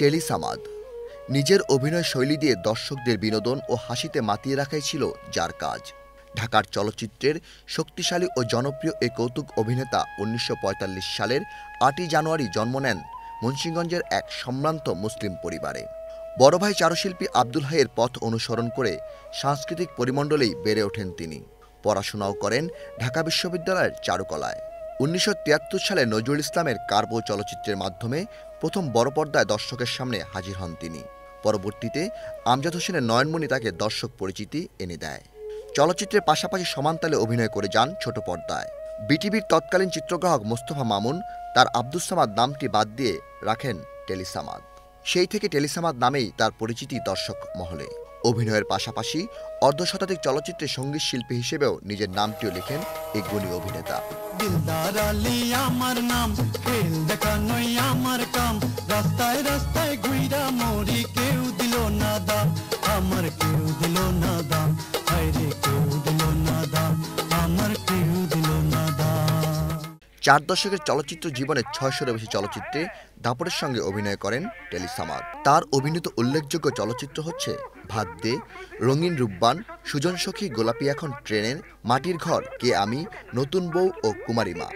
টেলিসামাদ নিজের অভিনয় শৈলী দিয়ে দর্শকদের বিনোদন ও হাসিতে মাতিয়ে রাখাই ছিল যার কাজ। ঢাকার চলচ্চিত্রের শক্তিশালী ও জনপ্রিয় এই কৌতুক অভিনেতা ১৯৪৫ সালের ৮ই জানুয়ারি জন্ম নেন মুন্সিগঞ্জের এক সম্ভ্রান্ত মুসলিম পরিবারে। বড় ভাই চারুশিল্পী আব্দুল হাইয়ের পথ অনুসরণ করে সাংস্কৃতিক পরিমণ্ডলেই বেড়ে ওঠেন তিনি। পড়াশোনাও করেন ঢাকা বিশ্ববিদ্যালয়ের চারুকলায়। ১৯৭৩ সালে নজরুল ইসলামের কারবো চলচ্চিত্রের মাধ্যমে প্রথম বড় পর্দায় দর্শকের সামনে হাজির হন তিনি। পরবর্তীতে আমজাদ হোসেনের নয়নমণি তাকে দর্শক পরিচিতি এনে দেয়। চলচ্চিত্রের পাশাপাশি সমানতালে অভিনয় করে যান ছোট পর্দায়। বিটিভির তৎকালীন চিত্রগ্রাহক মোস্তফা মামুন তার আব্দুস সামাদ নামটি বাদ দিয়ে রাখেন টেলিসামাদ। সেই থেকে টেলিসামাদ নামেই তার পরিচিতি দর্শক মহলে। অভিনয়ের পাশাপাশি অর্ধশতাধিক চলচ্চিত্রে সঙ্গীত শিল্পী হিসেবেও নিজের নামটিও লেখেন এই গুণী অভিনেতা। দিলদার আলী আমার নাম, খেল দেখানোই আমার কাম, রাস্তায় রাস্তায় ঘুইরা মরি, কেউ দিল না দাম, আমার কেউ দিল না দাম, হায়রে কেউ দিল না দাম, আমার কেউ দিল না দাম। 4 দশকের চলচ্চিত্র জীবনে ৬০০-এর বেশি চলচ্চিত্রে দাপটের সঙ্গে অভিনয় করেন টেলিসামাদ। তার অভিনীত উল্লেখযোগ্য চলচ্চিত্র হচ্ছে ভাত দে, রঙিন রূপবান, সুজন সখী, গোলাপি এখন ট্রেনের, মাটির ঘর, কে আমি, নতুন বউ ও কুমারী মা।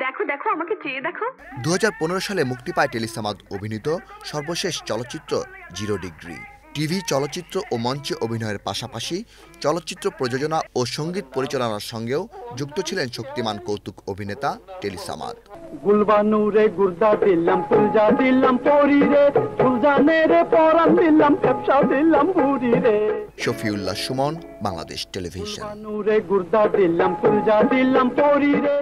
দেখো দেখো আমাকে চেয়ে দেখো। ২০১৫ সালে মুক্তি পায় টেলিসামাদ অভিনীত সর্বশেষ চলচ্চিত্র 0 ডিগ্রি। টিভি, চলচ্চিত্র ও মঞ্চে অভিনয়ের পাশাপাশি চলচ্চিত্র প্রযোজনা ও সঙ্গীত পরিচালনার সঙ্গেও যুক্ত ছিলেন শক্তিমান কৌতুক অভিনেতা টেলিসামাদ। গুলবানুরে গুর্দা দিলাম, ফুলজা দিলাম পরি রে, ফুলজানে রে পরান দিলাম, ব্যবসা দিলাম বুড়ি রে। শফিউল্লাহ সুমন, বাংলাদেশ টেলিভিশন। গুলবানুরে গুর্দা দিলাম, ফুলজা দিলাম পরি রে।